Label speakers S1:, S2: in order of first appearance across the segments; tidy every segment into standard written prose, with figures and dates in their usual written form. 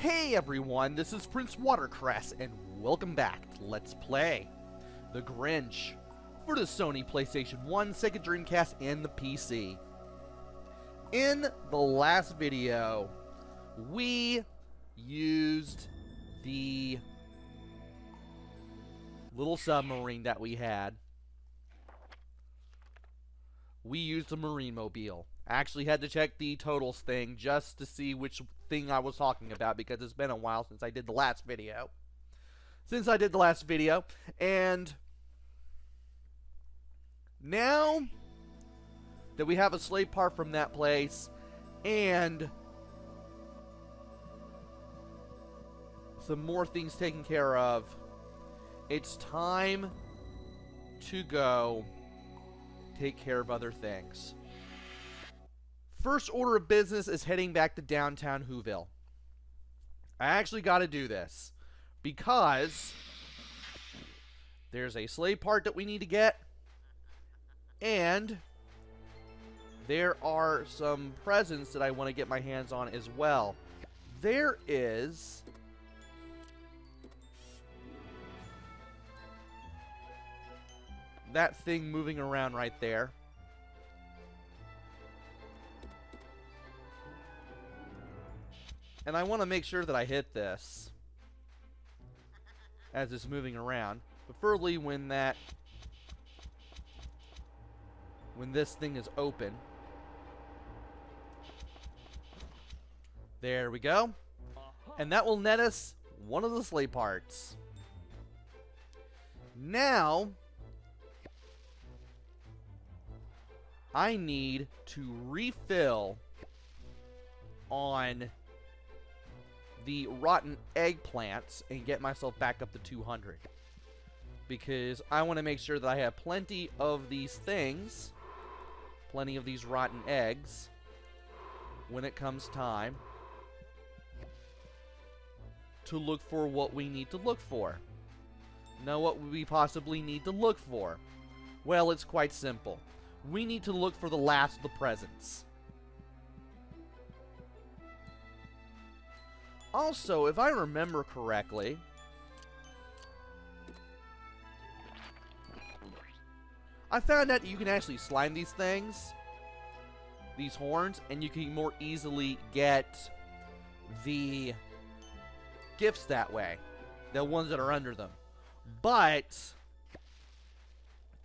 S1: Hey everyone, this is PrinceWatercress, and welcome back to Let's Play The Grinch for the Sony PlayStation 1, Sega Dreamcast, and the PC. In the last video, we used the little submarine that we had. We used a marine mobile. I actually had to check the totals thing just to see which thing I was talking about, because it's been a while since I did the last video. And now that we have a slave part from that place and some more things taken care of, it's time to go take care of other things. First order of business is heading back to Downtown Whoville. I actually got to do this because there's a slave part that we need to get, and there are some presents that I want to get my hands on as well. There is that thing moving around right there. And I want to make sure that I hit this as it's moving around. Preferably when this thing is open. There we go. And that will net us one of the slave parts. Now I need to refill on the rotten eggplants and get myself back up to 200, because I want to make sure that I have plenty of these things, plenty of these rotten eggs, when it comes time to look for what we need to look for. Now, what would we possibly need to look for? Well, it's quite simple. We need to look for the last of the presents. Also, if I remember correctly, I found out you can actually slime these things, these horns, and you can more easily get the gifts that way, the ones that are under them. But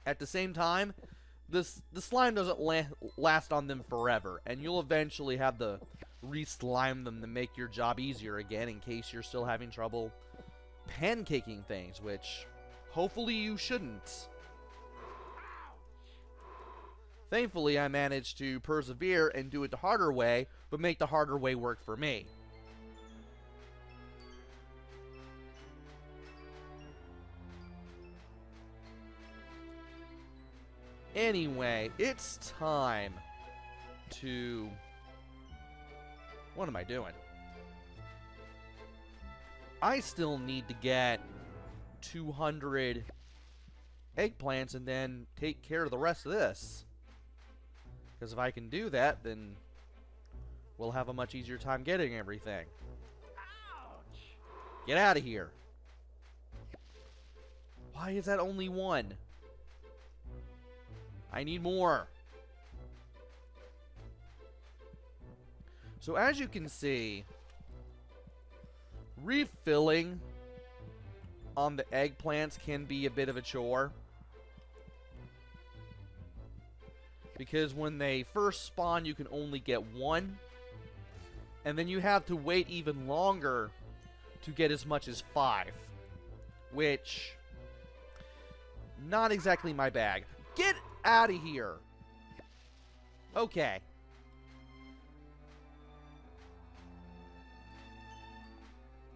S1: at the same time, the slime doesn't last on them forever, and you'll eventually have to re-slime them to make your job easier again, in case you're still having trouble pancaking things, which hopefully you shouldn't. Thankfully, I managed to persevere and do it the harder way, but make the harder way work for me. Anyway, it's time to... What am I doing? I still need to get 200 eggplants and then take care of the rest of this. Because if I can do that, then we'll have a much easier time getting everything. Ouch! Get out of here. Why is that only one? I need more. So as you can see, refilling on the eggplants can be a bit of a chore, because when they first spawn you can only get one, and then you have to wait even longer to get as much as 5, which, not exactly my bag. Get out of here. Okay.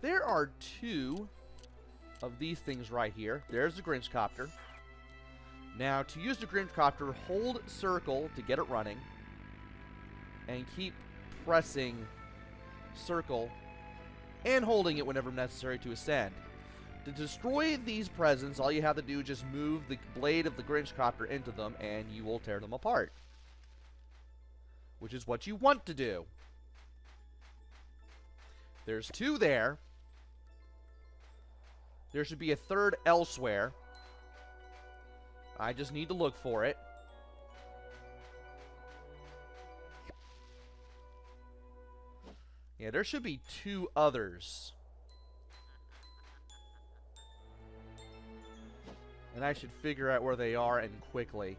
S1: There are 2 of these things right here. There's the Grinch Copter. Now, to use the Grinch Copter, hold circle to get it running, and keep pressing circle and holding it whenever necessary to ascend. To destroy these presents, all you have to do is just move the blade of the Grinch Copter into them, and you will tear them apart. which is what you want to do. There's 2 there. There should be a 3rd elsewhere. I just need to look for it. Yeah, there should be 2 others. And I should figure out where they are, and quickly.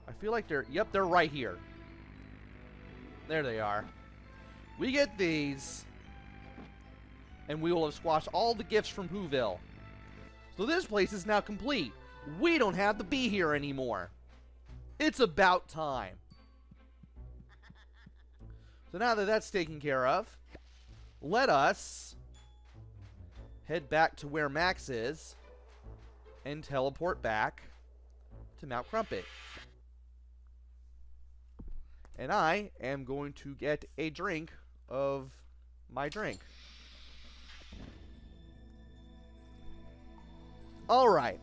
S1: I feel like they're... Yep, they're right here. There they are. We get these, and we will have squashed all the gifts from Whoville. So this place is now complete. We don't have to be here anymore. It's about time. So now that that's taken care of, let us head back to where Max is and teleport back to Mount Crumpet. And I am going to get a drink of my drink. Alright.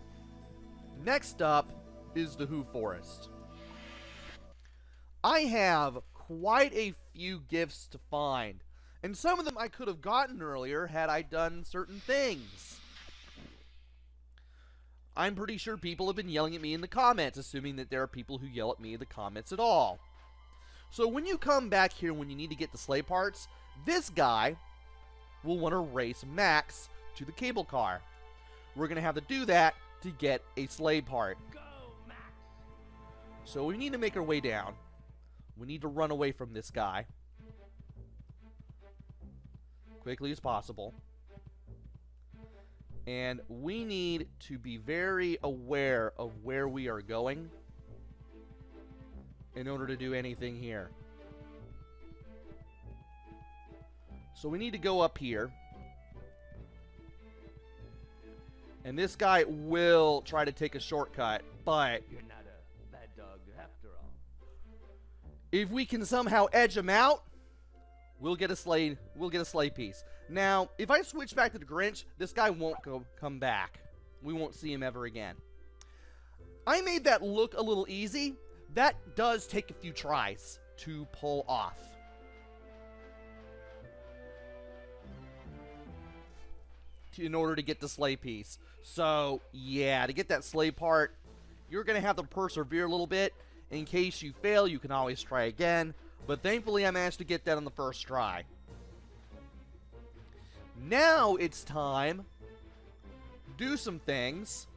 S1: Next up is the Whoforest. I have quite a few gifts to find, and some of them I could have gotten earlier had I done certain things. I'm pretty sure people have been yelling at me in the comments, assuming that there are people who yell at me in the comments at all. So when you come back here when you need to get the sleigh parts, this guy will want to race Max to the cable car. We're going to have to do that to get a sleigh part.
S2: Go, Max.
S1: So we need to make our way down. We need to run away from this guy quickly as possible. And we need to be very aware of where we are going in order to do anything here. So we need to go up here. And this guy will try to take a shortcut, but
S2: You're not a bad dog after all.
S1: if we can somehow edge him out, we'll get a sleigh piece. Now, if I switch back to the Grinch, this guy won't come back. We won't see him ever again. I made that look a little easy. That does take a few tries to pull off. In order to get the sleigh piece. So, yeah, to get that sleigh part, you're going to have to persevere a little bit. In case you fail, you can always try again. But thankfully, I managed to get that on the first try. Now it's time to do some things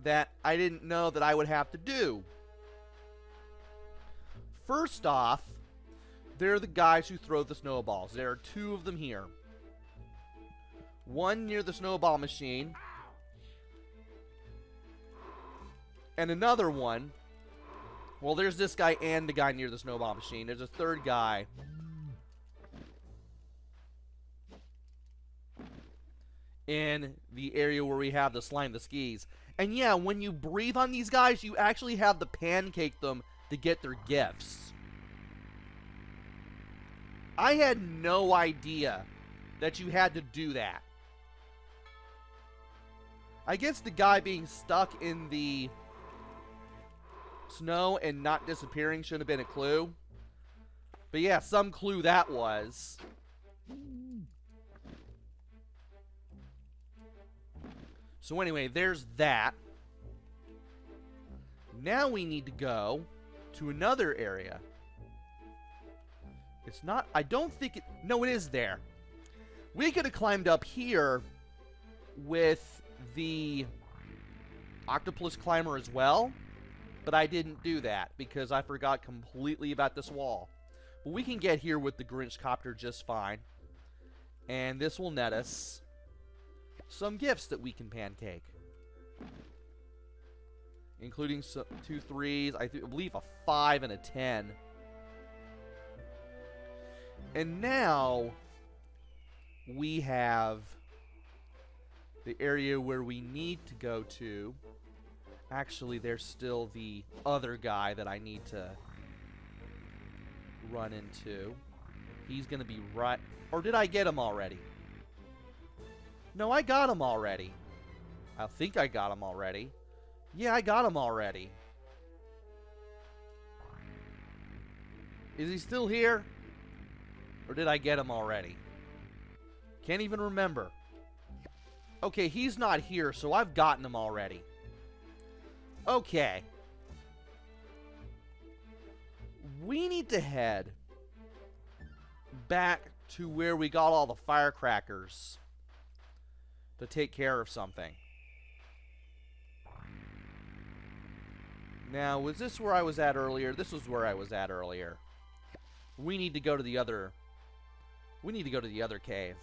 S1: that I didn't know that I would have to do. First off, they're the guys who throw the snowballs. There are 2 of them here. One near the snowball machine. And another one. Well, there's this guy and the guy near the snowball machine. There's a 3rd guy. In the area where we have the slime, the skis. And yeah, when you breathe on these guys, you actually have to pancake them to get their gifts. I had no idea that you had to do that. I guess the guy being stuck in the snow and not disappearing should have been a clue. But yeah, some clue that was. So anyway, there's that. Now we need to go to another area. It's not... I don't think it... No, it is there. We could have climbed up here with the octopus climber as well. But I didn't do that because I forgot completely about this wall. But we can get here with the Grinch Copter just fine. And this will net us some gifts that we can pancake. Including 2 3s, I believe a 5 and a 10. And now we have the area where we need to go to. Actually, there's still the other guy that I need to run into. He's going to be right... Or did I get him already? No, I got him already. I think I got him already. Yeah, I got him already. Is he still here? Or did I get him already? Can't even remember. Okay, he's not here, so I've gotten him already. Okay. We need to head back to where we got all the firecrackers to take care of something. Now, was this where I was at earlier? This was where I was at earlier. We need to go to the other... We need to go to the other cave.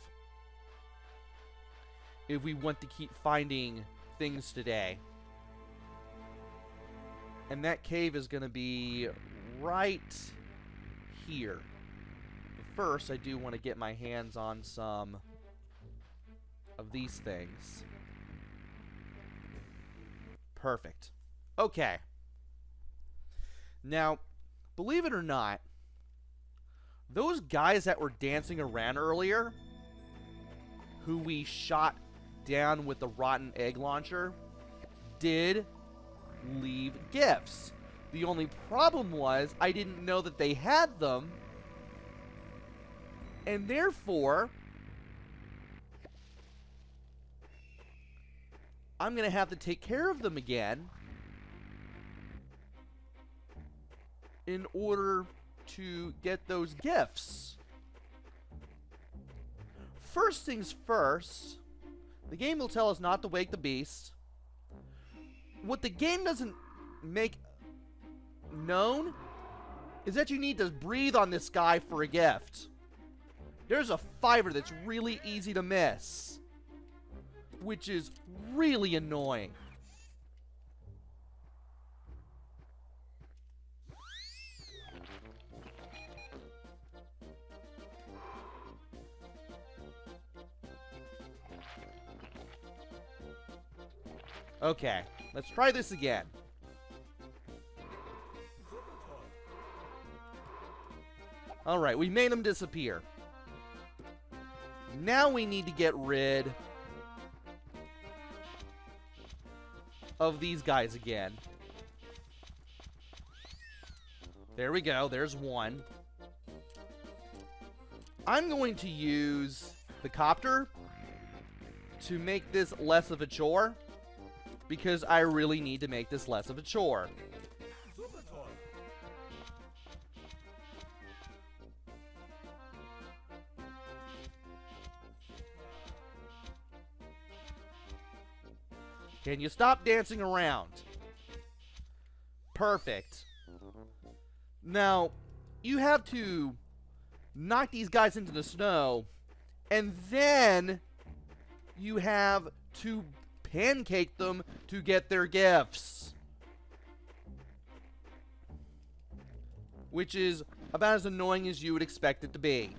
S1: If we want to keep finding things today. And that cave is going to be right here. But first, I do want to get my hands on some of these things. Perfect. Okay. Now, believe it or not, those guys that were dancing around earlier, who we shot down with the rotten egg launcher, did leave gifts. The only problem was I didn't know that they had them, and therefore I'm gonna have to take care of them again in order to get those gifts. First things first, the game will tell us not to wake the beast. What the game doesn't make known is that you need to breathe on this guy for a gift. There's a fiver that's really easy to miss, which is really annoying. Okay, let's try this again. Alright, we made him disappear. Now we need to get rid of these guys again. There we go, there's one. I'm going to use the copter to make this less of a chore, because I really need to make this less of a chore. Can you stop dancing around? Perfect. Now, you have to knock these guys into the snow, and then you have to pancake them to get their gifts. Which is about as annoying as you would expect it to be.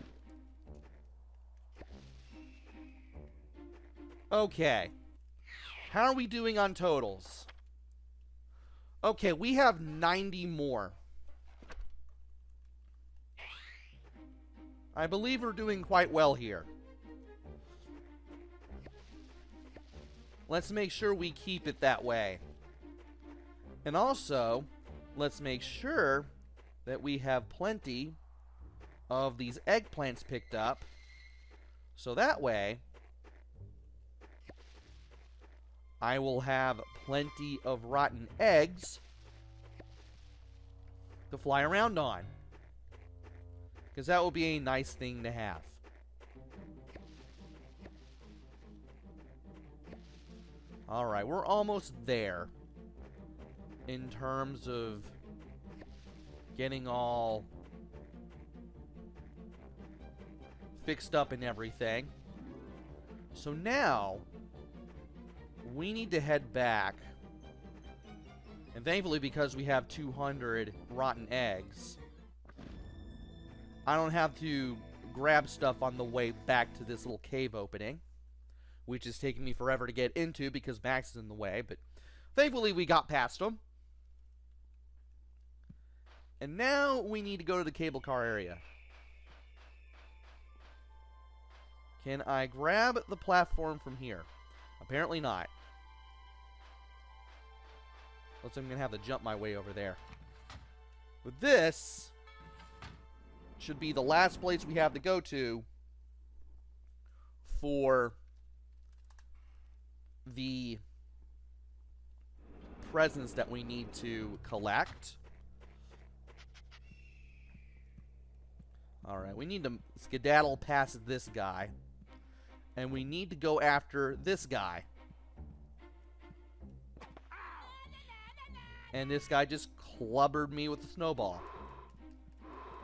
S1: Okay. How are we doing on totals? Okay, we have 90 more. I believe we're doing quite well here. Let's make sure we keep it that way. And also, let's make sure that we have plenty of these eggplants picked up. So that way, I will have plenty of rotten eggs to fly around on. Because that will be a nice thing to have. Alright, we're almost there in terms of getting all fixed up and everything. So now we need to head back, and thankfully, because we have 200 rotten eggs, I don't have to grab stuff on the way back to this little cave opening, which is taking me forever to get into because Max is in the way, but thankfully we got past him. And now we need to go to the cable car area. Can I grab the platform from here? Apparently not. Looks like I'm going to have to jump my way over there. With this, should be the last place we have to go to for the presents that we need to collect. Alright, we need to skedaddle past this guy. And we need to go after this guy. And this guy just clubbered me with a snowball.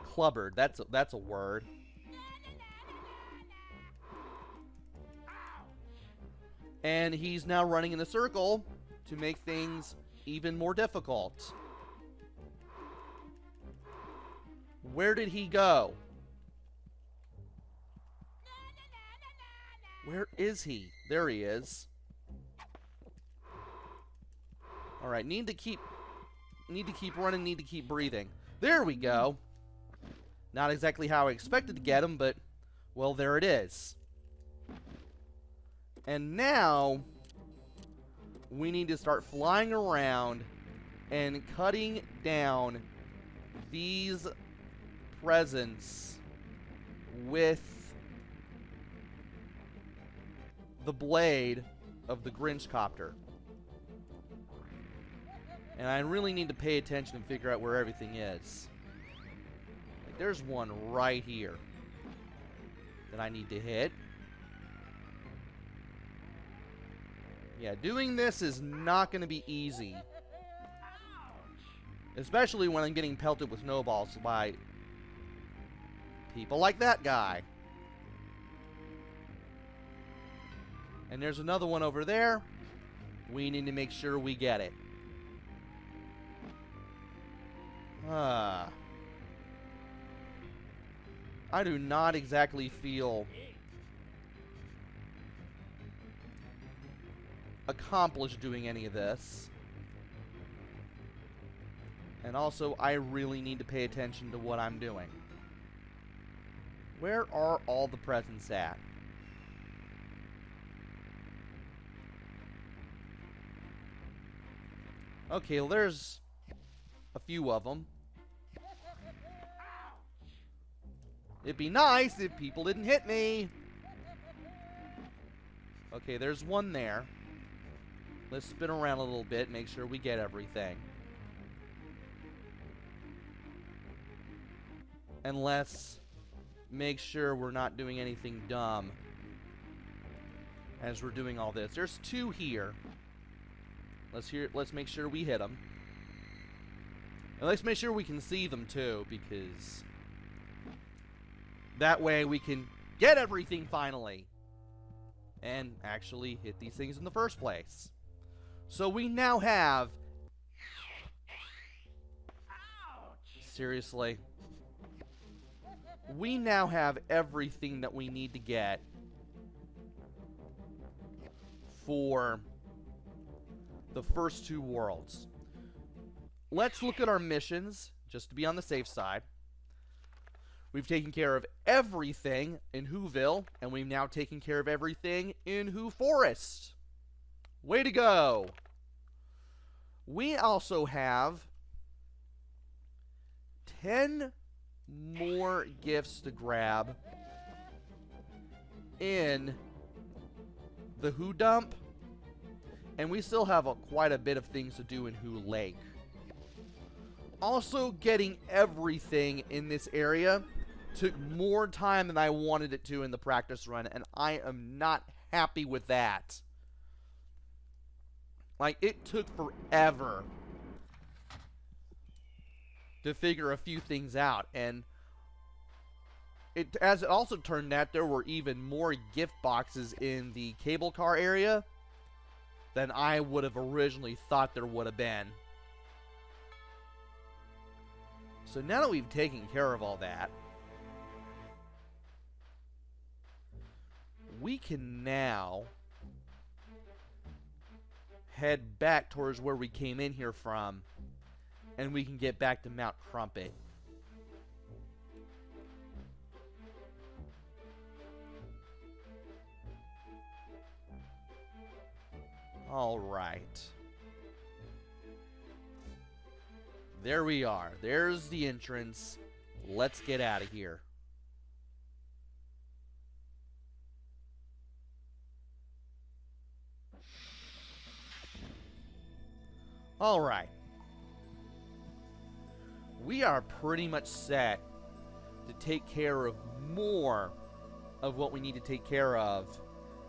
S1: Clubbered, that's a word. And he's now running in a circle to make things even more difficult. Where did he go? Where is he? There he is. Alright, need to keep running, need to keep breathing. There we go. Not exactly how I expected to get him, but, well, there it is. And now, we need to start flying around and cutting down these presents with the blade of the Grinch Copter. And I really need to pay attention and figure out where everything is. Like, there's one right here that I need to hit. Yeah, doing this is not going to be easy. Especially when I'm getting pelted with snowballs by people like that guy. And there's another one over there. We need to make sure we get it. I do not exactly feel accomplished doing any of this. And also, I really need to pay attention to what I'm doing. Where are all the presents at? Okay, well, there's a few of them. It'd be nice if people didn't hit me. Okay, there's one there. Let's spin around a little bit, make sure we get everything. And let's make sure we're not doing anything dumb as we're doing all this. There's two here. Let's make sure we hit them. And let's make sure we can see them too, because that way we can get everything finally. And actually hit these things in the first place. So we now have... Seriously. We now have everything that we need to get for the first two worlds. Let's look at our missions, just to be on the safe side. We've taken care of everything in Whoville, and we've now taken care of everything in Whoforest. Way to go! We also have 10 more gifts to grab in the Who Dump, and we still have quite a bit of things to do in Who Lake. Also, getting everything in this area took more time than I wanted it to in the practice run, and I am not happy with that. Like, it took forever to figure a few things out, and as it also turned out, there were even more gift boxes in the cable car area than I would have originally thought there would have been. So now that we've taken care of all that, we can now head back towards where we came in here from, and we can get back to Mount Crumpet. All right. There we are. There's the entrance. let's get out of here. All right. We are pretty much set to take care of more of what we need to take care of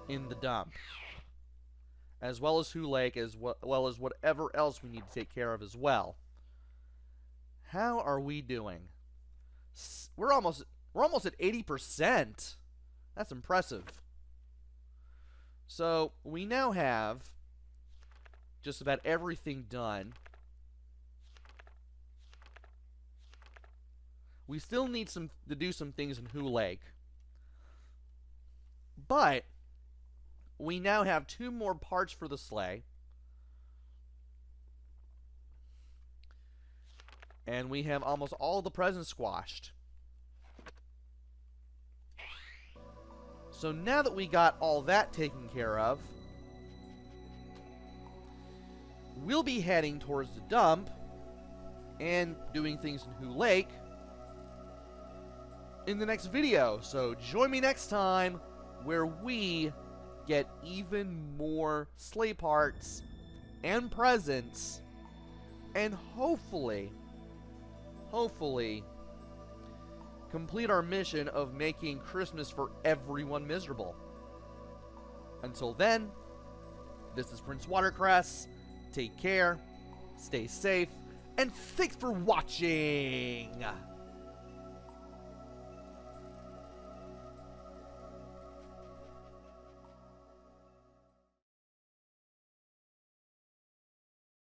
S1: in the dump, as well as Who Lake, as well as whatever else we need to take care of as well. How are we doing? We're almost at 80%. That's impressive. So we now have just about everything done. We still need to do some things in Who Lake, but we now have 2 more parts for the sleigh, and we have almost all the presents squashed. So now that we got all that taken care of, we'll be heading towards the dump and doing things in Who Lake in the next video. So join me next time where we get even more sleigh parts and presents, and hopefully complete our mission of making Christmas for everyone miserable. Until then, this is PrinceWatercress. Take care, stay safe, and thanks for watching!